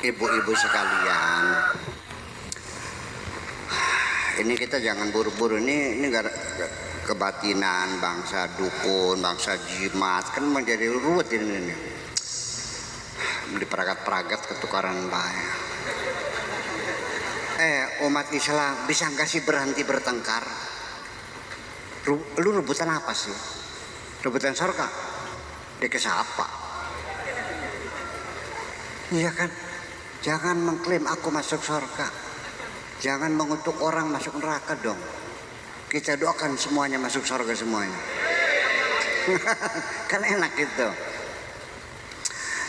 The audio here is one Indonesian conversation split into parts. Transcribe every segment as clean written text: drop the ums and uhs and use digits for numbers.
ibu-ibu sekalian, ini kita jangan buru-buru. Ini gak kebatinan bangsa dukun, bangsa jimat kan menjadi ruwet ini. Beli peragat-peragat ketukaran bahaya. Umat Islam bisa nggak sih berhenti bertengkar? Lu rebutan apa sih? Rebutan surga? Deke siapa? Iya kan? Jangan mengklaim aku masuk surga. Jangan mengutuk orang masuk neraka dong. Kita doakan semuanya masuk surga semuanya. Kan enak gitu.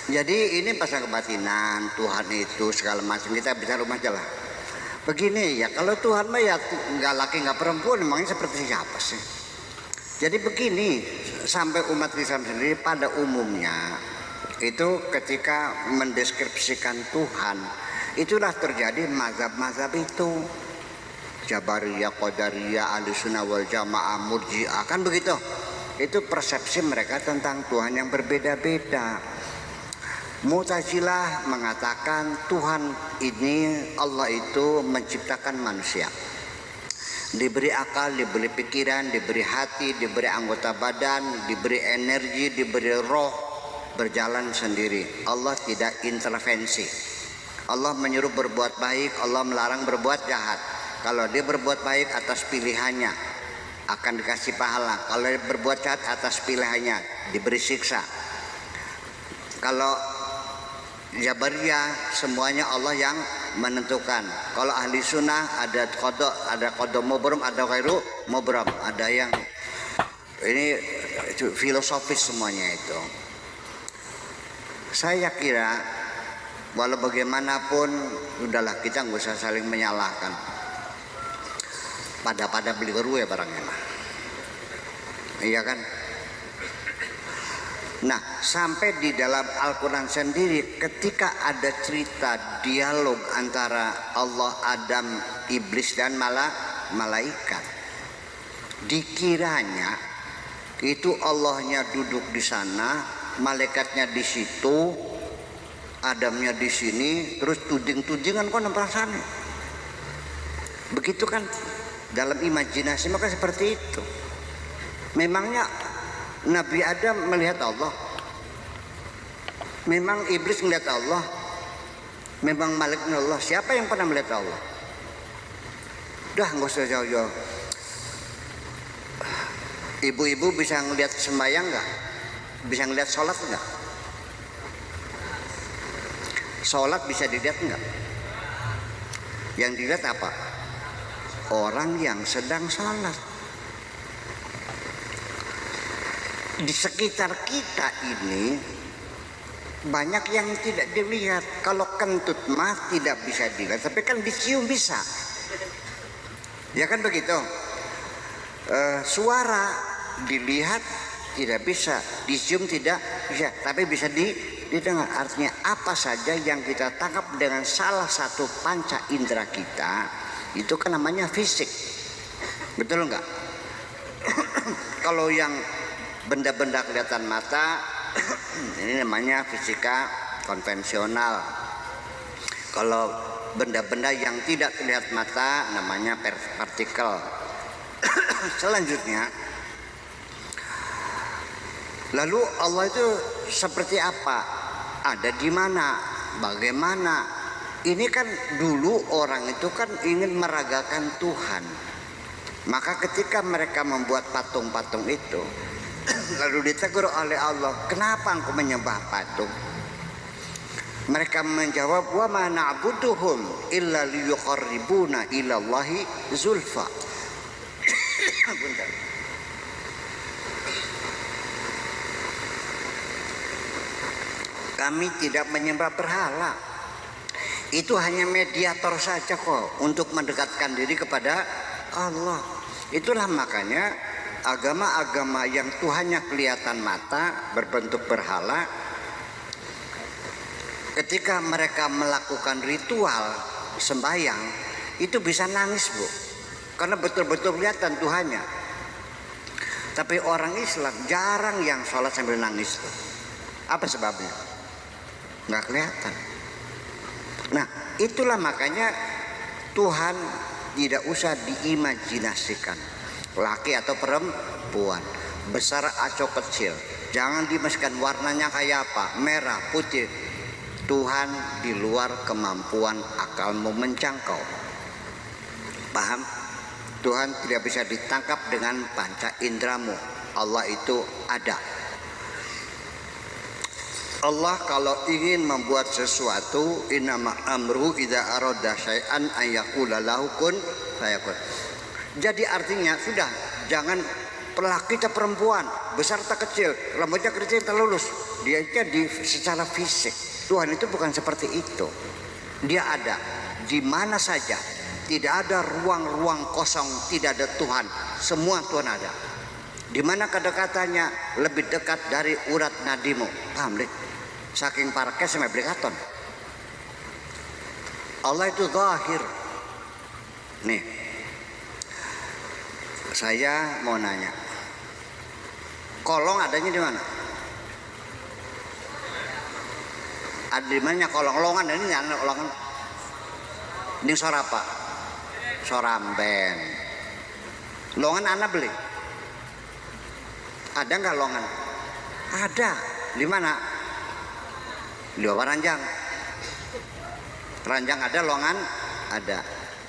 Jadi ini pasal kebatinan, Tuhan itu segala macam, kita bicara rumah aja lah. Begini ya, kalau Tuhan mah ya nggak laki nggak perempuan, emangnya seperti siapa sih? Jadi begini, sampai umat Islam sendiri pada umumnya itu ketika mendeskripsikan Tuhan, itulah terjadi mazhab-mazhab itu. Jabariyah, Qadariyah, Ahlussunnah wal Jamaah, Murji'ah, kan begitu. Itu persepsi mereka tentang Tuhan yang berbeda-beda. Mu'tazilah mengatakan Tuhan ini, Allah itu menciptakan manusia, diberi akal, diberi pikiran, diberi hati, diberi anggota badan, diberi energi, diberi roh, berjalan sendiri. Allah tidak intervensi. Allah menyuruh berbuat baik, Allah melarang berbuat jahat. Kalau dia berbuat baik atas pilihannya akan dikasih pahala, kalau dia berbuat jahat atas pilihannya diberi siksa. Kalau Jabariyah semuanya Allah yang menentukan. Kalau ahli sunnah ada qada mubram, ada ghairu mubram, ada yang ini itu filosofis semuanya itu. Saya kira walau bagaimanapun udahlah, kita nggak usah saling menyalahkan. Pada beli keruwe barangnya mah. Iya kan? Nah, sampai di dalam Al-Quran sendiri ketika ada cerita dialog antara Allah, Adam, Iblis dan malaikat, dikiranya itu Allahnya duduk di sana, malaikatnya di situ, Adamnya di sini, terus tuding-tudingan kok perasaan. Begitu kan dalam imajinasi, maka seperti itu. Memangnya Nabi Adam melihat Allah? Memang Iblis melihat Allah? Memang malaikat melihat Allah? Siapa yang pernah melihat Allah? Udah nggak usah jauh-jauh. Ibu-ibu bisa ngelihat sembahyang nggak? Bisa ngelihat sholat nggak? Sholat bisa dilihat nggak? Yang dilihat apa? Orang yang sedang sholat. Di sekitar kita ini banyak yang tidak dilihat. Kalau kentut mah tidak bisa dilihat, tapi kan dicium bisa. Ya kan begitu. Suara dilihat tidak bisa, dicium tidak bisa, tapi bisa didengar. Artinya apa saja yang kita tangkap dengan salah satu panca indera kita, itu kan namanya fisik. Betul enggak? Kalau yang benda-benda kelihatan mata ini namanya fisika konvensional. Kalau benda-benda yang tidak terlihat mata namanya partikel. Selanjutnya, lalu Allah itu seperti apa? Ada di mana? Bagaimana? Ini kan dulu orang itu kan ingin meragakan Tuhan. Maka ketika mereka membuat patung-patung itu, lalu ditegur oleh Allah, kenapa engkau menyembah patung? Mereka menjawab, wa ma na'buduhum illa liyuqarribuna ilallahi zulfa. Kami tidak menyembah berhala. Itu hanya mediator saja kok untuk mendekatkan diri kepada Allah. Itulah makanya agama-agama yang Tuhannya kelihatan mata berbentuk berhala, ketika mereka melakukan ritual sembahyang itu bisa nangis, Bu, karena betul-betul kelihatan Tuhannya. Tapi orang Islam jarang yang sholat sambil nangis tuh. Apa sebabnya? Nggak kelihatan. Nah, itulah makanya Tuhan tidak usah diimajinasikan, laki atau perempuan, besar atau kecil. Jangan dimasukkan warnanya kayak apa, merah, putih. Tuhan di luar kemampuan akalmu menjangkau. Paham? Tuhan tidak bisa ditangkap dengan panca indramu. Allah itu ada. Allah kalau ingin membuat sesuatu, innama amru idza arada syai'an an yaqula lahu kun fayakun. Jadi artinya sudah, jangan laki atau perempuan, besar atau kecil, rambutnya keriting atau lurus, dia jadi secara fisik. Tuhan itu bukan seperti itu. Dia ada di mana saja. Tidak ada ruang-ruang kosong, tidak ada Tuhan. Semua Tuhan ada. Di mana kedekatannya lebih dekat dari urat nadimu. Paham deh? Saking parknya sampai berikaton. Allah itu zahir. Nih, saya mau nanya, kolong adanya di mana? Ada di mana kolong? Longan ini ada kolongan. Ini suara apa? Soramben. Longan anak beli. Ada nggak longan? Ada. Di mana? Di bawah ranjang. Ranjang ada, longan ada.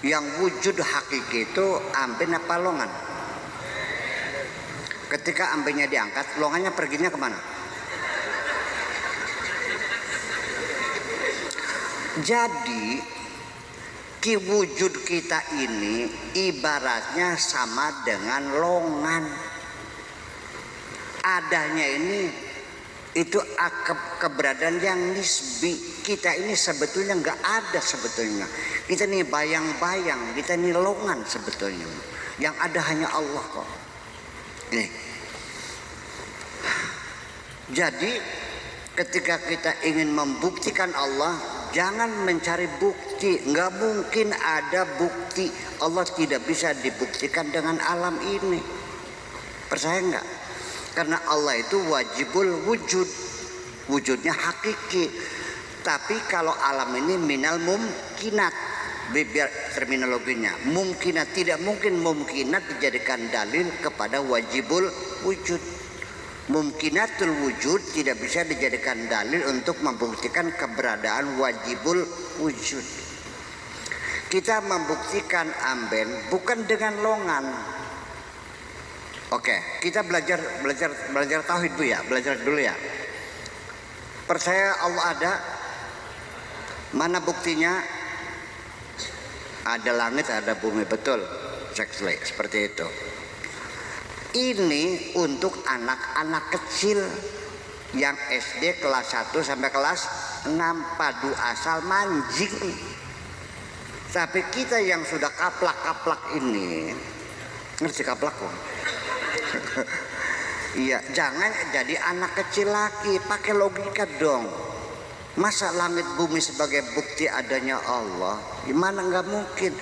Yang wujud hakiki itu amben apa longan? Ketika ambennya diangkat, longannya perginya kemana? Jadi wujud kita ini ibaratnya sama dengan longan. Adanya ini itu keberadaan yang nisbi. Kita ini sebetulnya nggak ada sebetulnya. Kita ini bayang-bayang, kita ini longan sebetulnya. Yang ada hanya Allah kok. Nih. Jadi ketika kita ingin membuktikan Allah, jangan mencari bukti. Nggak mungkin ada bukti. Allah tidak bisa dibuktikan dengan alam ini. Percaya nggak? Karena Allah itu wajibul wujud, wujudnya hakiki. Tapi kalau alam ini minal mumkinat, biar terminologinya mumkinat, tidak mungkin mumkinat dijadikan dalil kepada wajibul wujud. Mumkinatul wujud tidak bisa dijadikan dalil untuk membuktikan keberadaan wajibul wujud. Kita membuktikan amben bukan dengan longan. Oke, kita belajar tauhid Bu ya, belajar dulu ya. Percaya Allah ada? Mana buktinya? Ada langit, ada bumi, betul. Seperti itu. Ini untuk anak-anak kecil yang SD kelas 1 sampai kelas 6 padu asal manjing. Tapi kita yang sudah kaplak-kaplak ini, ngerti kaplak kok? Iya, jangan jadi anak kecil lagi, pakai logika dong. Masa langit bumi sebagai bukti adanya Allah? Gimana, nggak mungkin.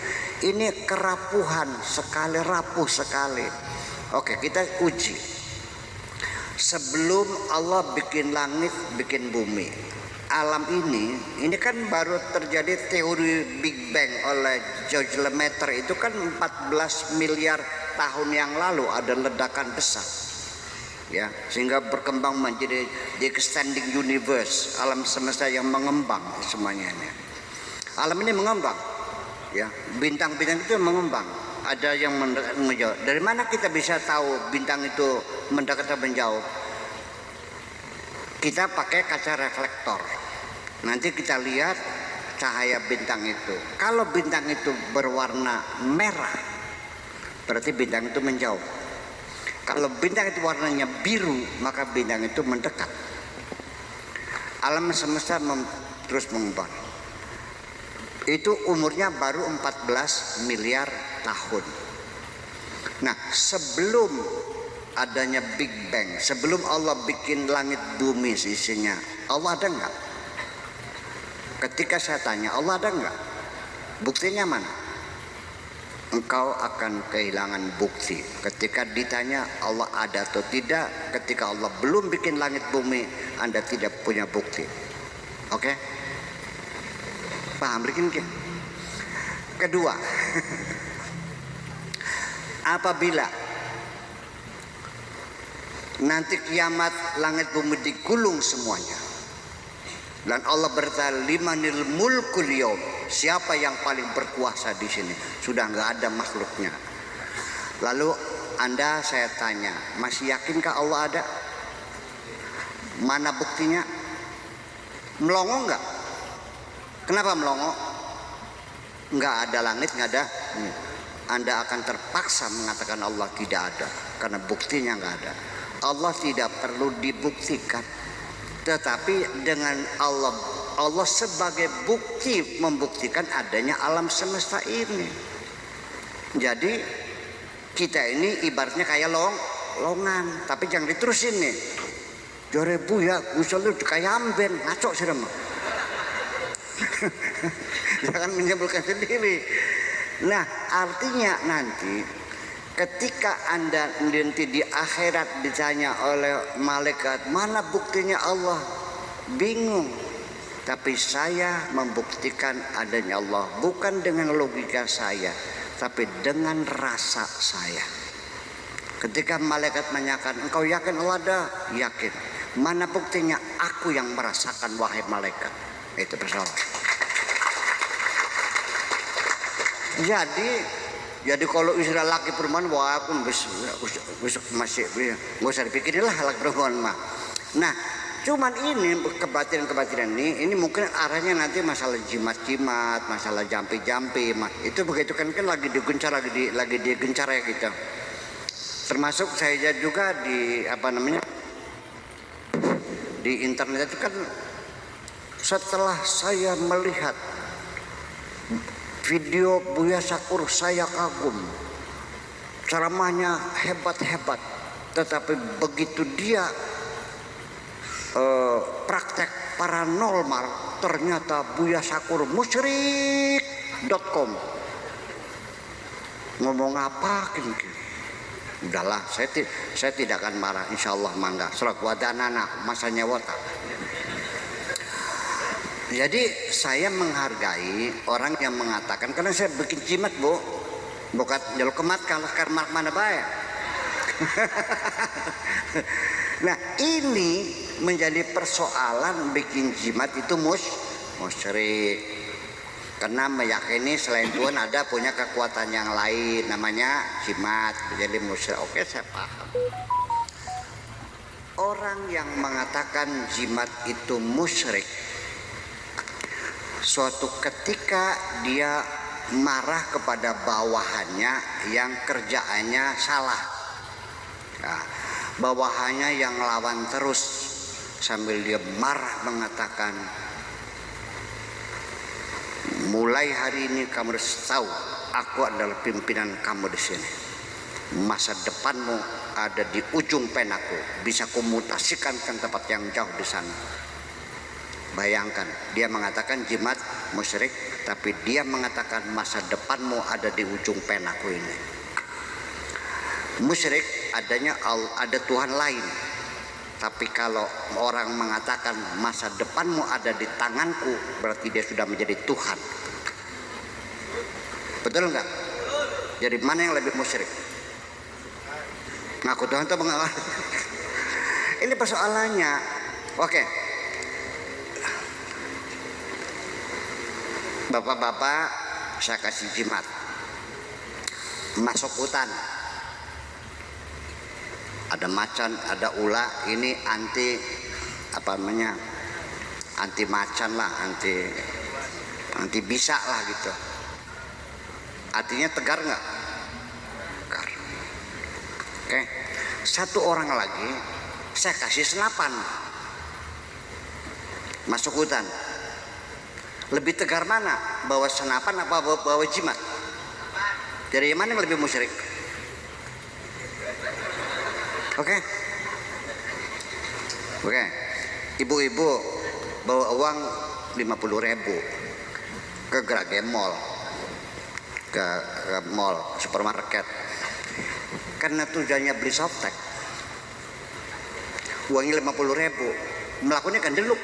Ini kerapuhan sekali, rapuh sekali. Oke, kita uji. Sebelum Allah bikin langit, bikin bumi, alam ini kan baru terjadi teori Big Bang oleh George Lemaitre. Itu kan 14 miliar tahun yang lalu ada ledakan besar, ya, sehingga berkembang menjadi the extending universe, alam semesta yang mengembang semuanya ini. Alam ini mengembang, ya, bintang-bintang itu mengembang. Ada yang menjauh. Dari mana kita bisa tahu bintang itu mendekat atau menjauh? Kita pakai kaca reflektor. Nanti kita lihat cahaya bintang itu. Kalau bintang itu berwarna merah, berarti bintang itu menjauh. Kalau bintang itu warnanya biru, maka bintang itu mendekat. Alam semesta terus mengembang. Itu umurnya baru 14 miliar tahun. Nah, sebelum adanya Big Bang, sebelum Allah bikin langit bumi isinya, Allah ada nggak? Ketika saya tanya, Allah ada nggak? Buktinya mana? Engkau akan kehilangan bukti. Ketika ditanya Allah ada atau tidak, ketika Allah belum bikin langit bumi, Anda tidak punya bukti. Oke? Paham bikin ke? Kedua, apabila nanti kiamat langit bumi digulung semuanya dan Allah berkata limanil mulkul yaum, siapa yang paling berkuasa di sini? Sudah nggak ada makhluknya. Lalu Anda saya tanya, masih yakinkah Allah ada? Mana buktinya? Melongo nggak? Kenapa melongo? Nggak ada langit, nggak ada. Anda akan terpaksa mengatakan Allah tidak ada karena buktinya nggak ada. Allah tidak perlu dibuktikan, tetapi dengan Allah sebagai bukti membuktikan adanya alam semesta ini. Jadi kita ini ibaratnya kayak longan, tapi jangan diterusin nih. Jore buya, usul kayak amben, ngaco sih remah. Jangan menyebutkan sendiri. Nah, artinya nanti ketika Anda nanti di akhirat ditanya oleh malaikat, mana buktinya Allah? Bingung. Tapi saya membuktikan adanya Allah bukan dengan logika saya, tapi dengan rasa saya. Ketika malaikat menanyakan, engkau yakin Allah ada? Yakin. Mana buktinya? Aku yang merasakan, wahai malaikat. Itu persoalan. Jadi kalau istilah laki perempuan, wah aku masih nggak usah dipikirin lah laki perempuan mah. Nah, cuman ini kebatiran ini mungkin arahnya nanti masalah jimat-jimat, masalah jampi-jampi, itu begitu kan lagi digencar, lagi digencar ya kita. Termasuk saya juga di di internet itu kan, setelah saya melihat video Buya Syakur saya kagum, ceramahnya hebat-hebat, tetapi begitu dia praktek paranormal ternyata Buya Syakur musyrik.com. Ngomong apa kira-kira? Udahlah, saya tidak akan marah, insya Allah mangga. Surat wadanana masanya wata. Jadi saya menghargai orang yang mengatakan, karena saya bikin jimat bu, bukan jalur kemat kalau karmat mana baik. Nah ini menjadi persoalan bikin jimat itu musyrik, karena meyakini selain Tuhan ada punya kekuatan yang lain, namanya jimat, jadi musyrik. Oke, saya paham. Orang yang mengatakan jimat itu musyrik, suatu ketika dia marah kepada bawahannya yang kerjaannya salah, nah, bawahannya yang lawan terus, sambil dia marah mengatakan, mulai hari ini kamu harus tahu aku adalah pimpinan kamu di sini. Masa depanmu ada di ujung penaku, bisa kumutasikan ke tempat yang jauh di sana. Bayangkan, dia mengatakan jimat musyrik, tapi dia mengatakan masa depanmu ada di ujung penaku ini. Musyrik ada Tuhan lain, tapi kalau orang mengatakan masa depanmu ada di tanganku, berarti dia sudah menjadi Tuhan. Betul nggak? Jadi mana yang lebih musyrik? Ngaku Tuhan atau mengaku? Ini persoalannya. Oke. Bapak-bapak, saya kasih jimat, masuk hutan, ada macan, ada ula, ini anti macan lah, anti bisa lah gitu. Artinya tegar nggak? Tegar. Oke, satu orang lagi saya kasih senapan, masuk hutan. Lebih tegar mana? Bawa senapan apa bawa jimat? Dari mana yang lebih musyrik? Oke. Ibu-ibu bawa uang 50.000 ke Grage Mall, ke mall, supermarket, karena tujuannya beli softtek. Uangnya 50.000, melakukannya kan deluk.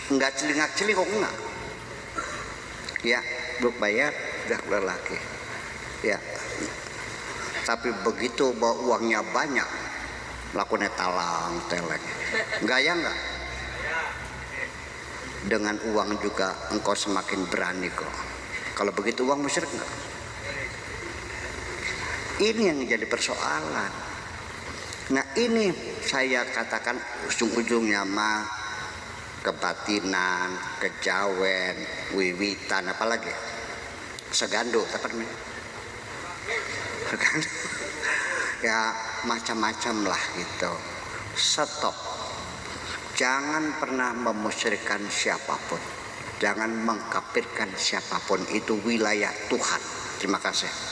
Enggak celingak-celingok enggak. Ya, belum bayar udah keluar lagi. Ya. Tapi begitu bawa uangnya banyak, lakukannya talang teleng. Gaya enggak? Dengan uang juga engkau semakin berani kok. Kalau begitu uang musyrik enggak? Ini yang jadi persoalan. Nah ini saya katakan ujung-ujungnya mah kebatinan, kejawen, wiwitan, apalagi segando, apa namanya? Segando. Ya macam-macam lah gitu. Stop. Jangan pernah memusyrikkan siapapun. Jangan mengkafirkan siapapun. Itu wilayah Tuhan. Terima kasih.